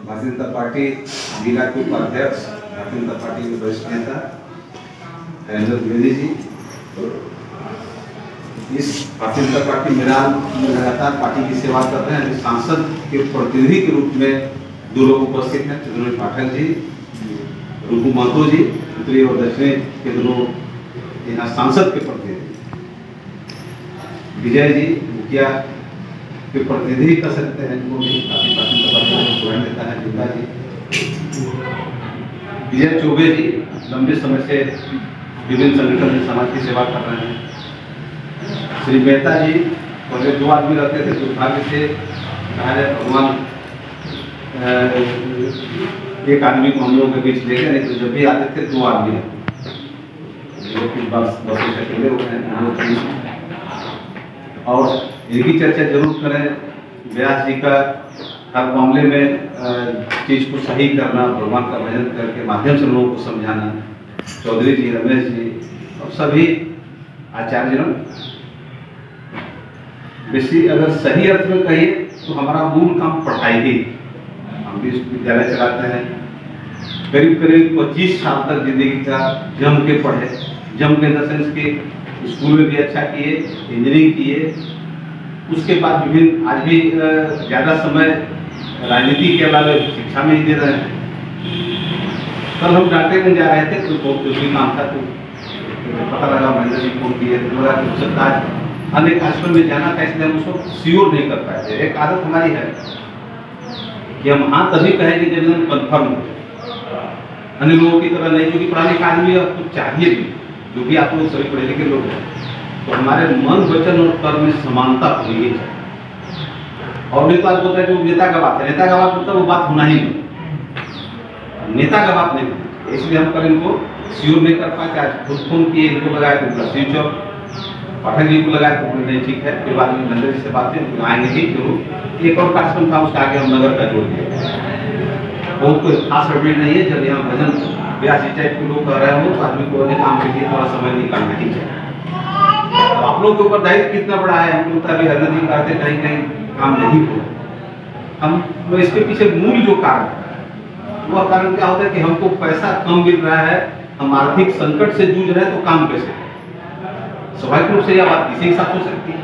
Bharatiya Janata party जिला के उपाध्यक्ष, भारतीय जनता पार्टी के वरिष्ठ नेता हरेंद्र द्विवेदी जी, इस भारतीय जनता पार्टी मैदान में लगातार पार्टी की सेवा कर रहे हैं। सांसद के प्रतिनिधि के रूप में दो लोग उपस्थित हैं, चंद्रमणि पाठक जी, रूपू महतो जी, उत्तरी और दक्षिणी के दोनों यहाँ सांसद के प्रतिनिधि, विजय जी मुखिया के प्रतिनिधि कर सकते हैं, वो भी काफी प्राचीन नेता है, जिंदा जी, विजय चौबे जी लंबे समय से विभिन्न संगठन में समाज की सेवा कर रहे हैं, श्री मेहता जी पहले दो आदमी रहते थे, दुर्भाग्य से कहा जाए भगवान एक आदमी को हम लोगों के बीच ले गए, नहीं तो जब भी आते थे दो आदमी बस अकेले हो गए। और इनकी चर्चा जरूर करें। व्यास जी का हर मामले में चीज को सही करना, भगवान का भजन करके माध्यम से लोगों को समझाना, चौधरी जी, रमेश जी और सभी आचार्य, बेसिक अगर सही अर्थ में कहिए तो हमारा मूल काम पढ़ाई ही। हम भी विद्यालय चलाते हैं, करीब करीब 25 साल तक जिंदगी का जम के पढ़े, जम के इन द सेंस के स्कूल में भी अच्छा किए, इंजीनियरिंग किए, उसके बाद विभिन्न आज भी ज़्यादा समय राजनीति के अलावा शिक्षा में ही दे रहे हैं। कल हम डाटे में जा रहे थे तो बहुत जरूरी काम था, तो पता लगा महेंद्र जी फोन किए, तो बोला कि सकता है अनेक आश्रम में जाना था, इसलिए हम उसको श्योर नहीं कर पाए थे। एक आदत हमारी है कि हम हाँ तभी कहेंगे जब हम कन्फर्म हो, अन्य लोगों की तरह नहीं, क्योंकि पढ़ाने का आदमी आपको चाहिए भी, जो भी आप लोग सभी पढ़े लिखे लोग हैं, तो हमारे मन, वचन और कर्म में समानता होनी चाहिए। और नहीं तो आज बोलता है जो नेता का बात है, नेता का बात होता है वो बात होना ही नहीं, नेता का बात नहीं, इसलिए हम कल इनको श्योर नहीं कर पाए। आज खुद फोन किए, इनको लगाया तो उनका स्विच ऑफ, पाठक जी को लगाया तो नहीं ठीक है, फिर बाद में नंदन जी से बात हुई, आएंगे ही जरूर। एक और कार्यक्रम था उसका आगे हम नगर का जोड़ दिया, बहुत कोई खास अपडेट नहीं है। जब यहाँ भजन व्यास जी टाइप के लोग कर रहे हो तो आदमी को अपने काम के लिए थोड़ा समय निकालना ही चाहिए। आप लोग के ऊपर दायित्व कितना बड़ा है, हम लोग अभी हरदर जी करते कहीं कहीं काम नहीं हो, हम इसके पीछे मूल जो कारण है वह कारण क्या होता है कि हमको पैसा कम मिल रहा है, हम आर्थिक संकट से जूझ रहे हैं, तो काम कैसे? स्वाभाविक रूप से यह बात किसी के साथ हो सकती है,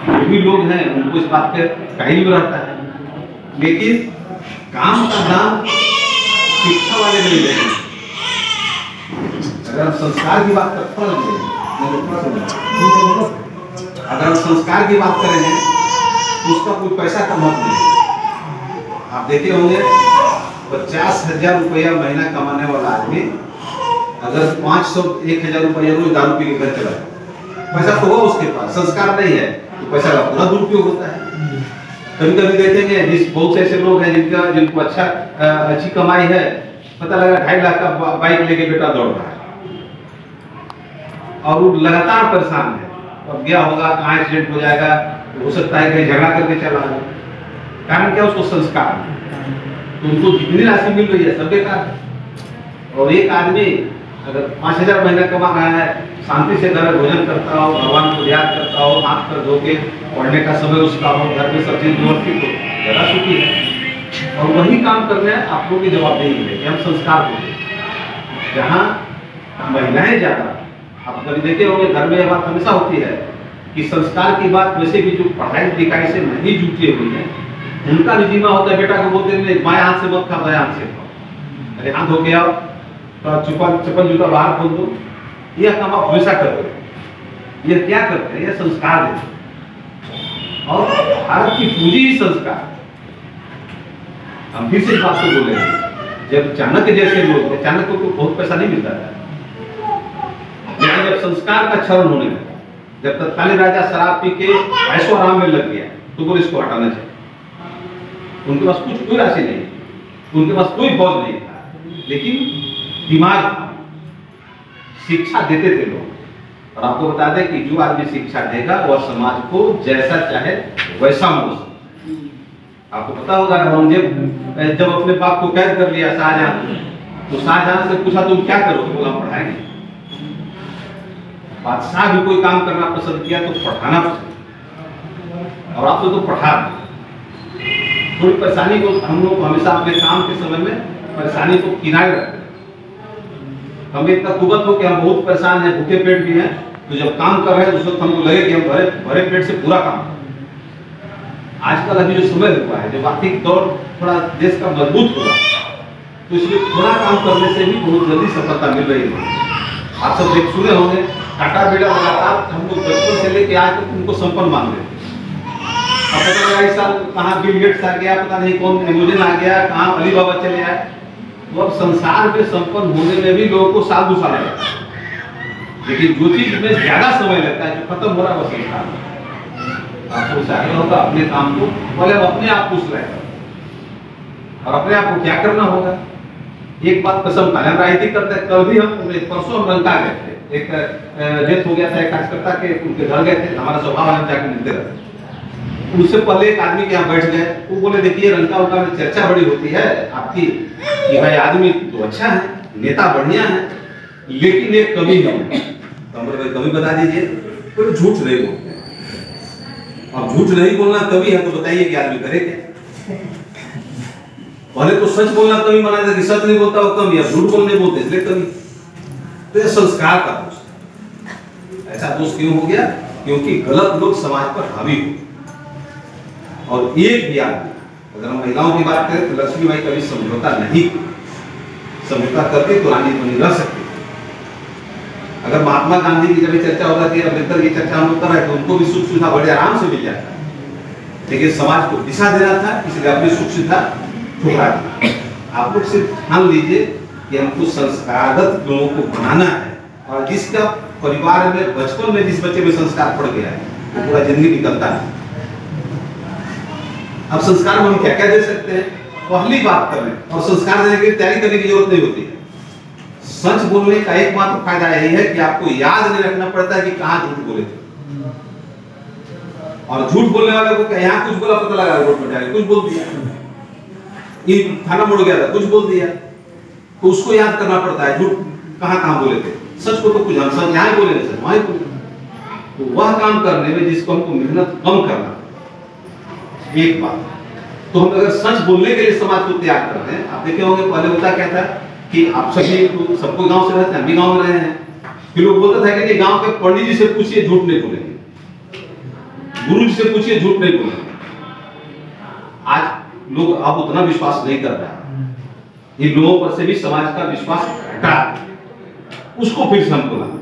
जो भी लोग हैं उनको इस बात का कहीं भी रहता है, लेकिन काम का दाम शिक्षा वाले नहीं देंगे। अगर हम संस्कार की बात करते हैं, अगर हम संस्कार की बात करें तो उसका कोई पैसा का महत्व नहीं। आप देखे होंगे 50,000 रुपया महीना कमाने वाला आदमी अगर 500-1,000 रुपया रोज दारू पी के घर चला जाए, पैसा तो होगा उसके पास, संस्कार नहीं है तो पैसा का पूरा दुरुपयोग होता है। कभी कभी देखेंगे जिस बहुत से ऐसे लोग हैं जिनको अच्छी कमाई है, पता लगा 2.5 लाख का बाइक लेके बेटा दौड़ रहा है और वो लगातार परेशान है, अब गया होगा कहाँ एक्सीडेंट हो जाएगा, हो सकता है कहीं झगड़ा करके चला जाए। कारण क्या? उसको संस्कार, तो उनको जितनी राशि मिल रही है सब बेकार। और एक आदमी अगर 5,000 महीना कमा रहा है, शांति से घर में भोजन करता हो, भगवान को याद करता हो, हाथ पर धो के पढ़ने का समय उसका हो, घर में सब चीज व्यवस्थित हो, ज़्यादा सुखी है। और वही काम करना है आप लोगों की जवाबदेही है कि हम संस्कार को दें। जहाँ महिलाएं ज़्यादा, आप कभी देखे होंगे घर में यह बात हमेशा होती है कि संस्कार की बात वैसे भी जो पढ़ाई लिखाई से नहीं जुटी हुई है, उनका भी जिम्मा होता है, बेटा को बोलते हैं बाएं हाथ से मत खा, दाएं हाथ से खाओ, अरे हाथ धो के आओ, तो चप्पल जूता बाहर खोल दो। यह काम आप हमेशा करते हो। यह क्या करते हैं? यह संस्कार देते हैं, और भारत की पूंजी ही संस्कार। हम फिर से इस बात को बोले, जब चाणक्य जैसे लोग, चाणक्य को बहुत पैसा नहीं मिलता था, लेकिन जब संस्कार का क्षरण होने लगा, जब तत्कालीन राजा शराब पी के ऐशो आराम में लग गया, तो बोले इसको हटाना चाहिए। उनके पास कोई राशि नहीं, उनके पास कोई फौज नहीं था, लेकिन दिमाग था, शिक्षा देते थे लोग। और आपको बता दें कि जो आदमी शिक्षा देगा वह समाज को जैसा चाहे वैसा मोड़ सकता। आपको पता होगा औरंगजेब जब अपने बाप को कैद कर लिया शाहजहां, तो शाहजहां से पूछा तुम क्या करोगे? बोला पढ़ाएंगे। बादशाह भी कोई काम करना पसंद किया तो पढ़ाना पसंद, और आप तो पढ़ा। थोड़ी परेशानी को हम लोग हमेशा अपने काम के समय में परेशानी को किनारे रखते हैं। हमें इतना कुवत हो कि हम बहुत परेशान हैं, भूखे पेट भी हैं, तो जब काम कर रहे हैं उस वक्त हमको लगे कि हम भरे पेट से पूरा काम करें। आजकल अभी जो समय हुआ है, जब आर्थिक दौर थोड़ा देश का मजबूत होगा, तो इसलिए थोड़ा काम करने से भी बहुत जल्दी सफलता मिल रही है। आप सब देख सुने होंगे, टाटा बिरला लगातार हम लोग बचपन से लेके आज तक उनको संपन्न मान रहे थे। अब पता लगा इस साल कहाँ बिल गेट्स आ गया, पता नहीं कौन एमेजन आ गया, कहाँ अली बाबा चले आए। तो अब संसार में संपन्न होने में भी लोगों को साल 2 साल लगता है, लेकिन जो चीज में ज्यादा समय लगता है, जो खत्म हो रहा है वो संसार में। आपको चाहिए होगा अपने काम को पहले अपने आप पूछ रहे और अपने आप को क्या करना होगा। एक बात कसम खा, हम राजनीति करते हैं, कल भी हम परसों हम रंका गए थे, एक डेथ हो गया था एक कार्यकर्ता के, उनके घर गए थे, हमारा स्वभाव हम जाकर मिलते रहते। उससे पहले एक आदमी के यहाँ बैठ गए, वो बोले देखिए रंका उनका में चर्चा बड़ी होती है आपकी कि भाई आदमी तो अच्छा है, नेता बढ़िया है, लेकिन एक कमी है। तो कमी बता दीजिए। तो झूठ नहीं बोलते, अब झूठ नहीं बोलना कभी है तो बताइए कि आदमी करे क्या। पहले तो सच बोलना कभी माना जाता कि सच नहीं बोलता वो कभी, अब झूठ बोलने बोलते इसलिए कभी। तो ये संस्कार का दोष है। ऐसा दोष क्यों हो गया? क्योंकि गलत लोग समाज पर हावी हो। और एक भी आदमी, अगर हम महिलाओं की बात करें तो लक्ष्मीबाई कभी समझौता नहीं, समझौता करके तो रानी बनी रह सकती। अगर महात्मा गांधी की जब चर्चा हो जाती है, अम्बेडकर की चर्चा हम लोग कर रहे हैं, तो उनको भी सुख सुविधा बड़े आराम से मिल जाता है, लेकिन समाज को दिशा देना था, इसलिए अपनी सुख सुविधा ठुकरा दी। आप लोग सिर्फ ठान लीजिए कि हमको संस्कारगत लोगों को बनाना है, और जिसका परिवार में बचपन में जिस बच्चे में संस्कार पड़ गया है वो पूरा जिंदगी निकलता है। अब संस्कार में हम क्या क्या दे सकते हैं? पहली बात कर रहे हैं, और संस्कार देने के लिए तैयारी करने की जरूरत नहीं होती है। सच बोलने का एकमात्र फायदा यही है कि आपको याद नहीं रखना पड़ता है कि कहां झूठ बोले थे। और झूठ बोलने वाले को यहाँ कुछ बोला, पता लगा रोड पर जाके कुछ बोल दिया, ये थाना मुड़ गया था कुछ बोल दिया, तो उसको याद करना पड़ता है झूठ कहां बोले थे। सच को तो कुछ हम सच यहाँ बोले सच वहीं बोले। तो वह काम करने में जिसको हमको मेहनत कम करना, एक बात। तो हम अगर सच बोलने के लिए समाज को तैयार करते हैं, आप देखे होंगे पहले होता क्या था कि आप सभी सबको गांव से रहते हैं, हम भी गांव में रहे हैं, कि लोग बोलते थे कि गांव के पंडित जी से पूछिए झूठ नहीं बोलेंगे, गुरु जी से पूछिए झूठ नहीं बोलेंगे। आज लोग अब उतना विश्वास नहीं कर रहा, इन लोगों पर से भी समाज का विश्वास घटा, उसको फिर से हमको लाना।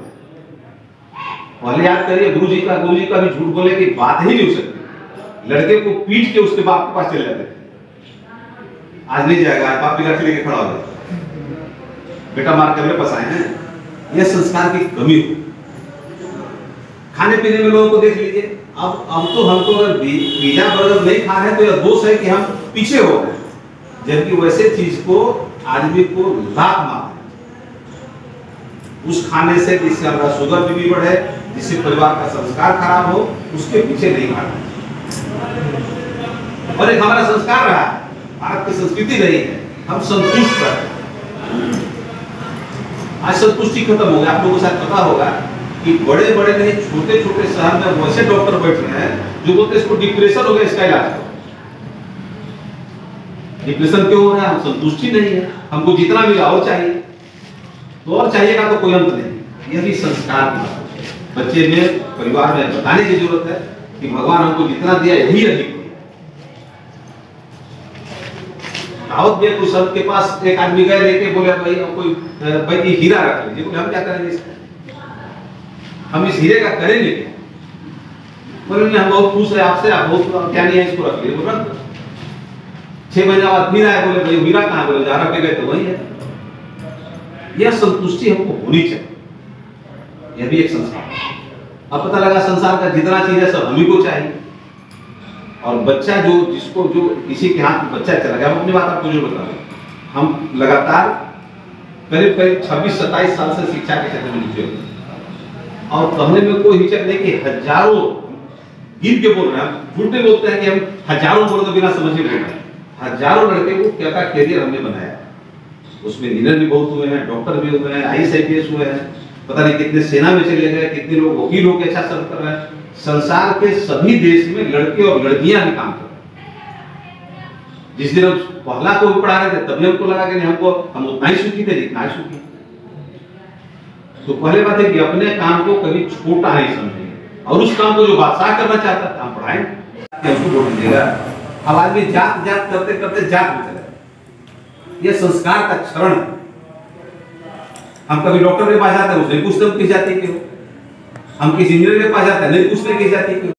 पहले याद करिए गुरु जी का भी झूठ बोलने की बात ही नहीं हो सकती। लड़के को पीट के उसके बाप के पास चले जाते थे, आज नहीं जाएगा, बाप भी लेके खड़ा हो जाता, बेटा मार के मेरे पास आए हैं। यह संस्कार की कमी हो। खाने पीने में लोगों को देख लीजिए, अब तो हमको अगर पिज्जा बर्गर नहीं खा रहे तो यह दोष है कि हम पीछे हो गए, जबकि वैसे चीज को आदमी को लात मार उस खाने से जिससे हमारा शुगर भी बढ़े, जिससे परिवार का संस्कार खराब हो, उसके पीछे नहीं भागना। और एक हमारा संस्कार रहा, भारत की संस्कृति रही है, हम संतुष्ट रहे। आज संतुष्टि खत्म हो गया। आप लोगों को शायद पता होगा कि बड़े बड़े नहीं छोटे छोटे शहर में वैसे डॉक्टर बैठ रहे हैं जो बोलते हैं इसको डिप्रेशन हो गया, इसका इलाज करो। डिप्रेशन क्यों हो रहा है? हम संतुष्टि नहीं है, हमको जितना मिला और चाहिए, तो और चाहिएगा तो कोई अंत नहीं। यह भी संस्कार की बात है। बच्चे में परिवार में बताने की जरूरत है कि भगवान हमको जितना दिया यही अधिक। दाऊद में कुछ सबके पास एक आदमी गए लेके बोले भाई कोई भाई हीरा रख लीजिए। बोले हम क्या करेंगे इसका, हम इस हीरे का करेंगे क्या? बोले हम बहुत खुश है आपसे, आप बहुत क्या नहीं है, इसको रख लीजिए। बोला 6 महीने बाद फिर आए, बोले भाई हीरा कहाँ? बोले जहाँ रखे गए तो वही है। यह संतुष्टि हमको होनी चाहिए, यह भी एक संस्कार। अब पता लगा संसार का जितना चीज है सब हमी को चाहिए। और बच्चा जो किसी के हाथ में बच्चा चला गया, हम अपनी बात आपको जो बता रहे हैं, हम लगातार करीब 26-27 साल से शिक्षा के क्षेत्र में जुटे हुए, और कहने में कोई हिचक नहीं कि हजारों गिन के बोल रहे हैं, झूठ नहीं बोलते हैं कि हम हजारों बोल तो बिना समझे बोल रहे हैं। हजारों लड़के को क्या कैरियर हमने बनाया, उसमें इंजीनियर भी बहुत हुए हैं, डॉक्टर भी हुए हैं, IAS हुए हैं, पता नहीं कितने सेना में चले गए, कितने लोग वकील होकर अच्छा सर्व कर रहे हैं। संसार के सभी देश में लड़के और लड़कियां भी काम कर रहे हैं। जिस दिन हम पहला को भी पढ़ा रहे थे तभी हमको लगा कि नहीं, हमको हम उतना ही सुखी थे जितना ही सुखी। तो पहले बात है कि अपने काम को कभी छोटा नहीं समझेंगे, और उस काम को जो बादशाह करना चाहता था हम पढ़ाएंगे, हमको वोट दीजिएगा। अब आदमी जात जात करते करते जात में चला, यह संस्कार का क्षरण है। हम कभी डॉक्टर के पास जाते हैं, उसने पूछते हम किस जाति के हो, हम किस इंजीनियर के पास जाते हैं, नहीं पूछते किस जाति के हो।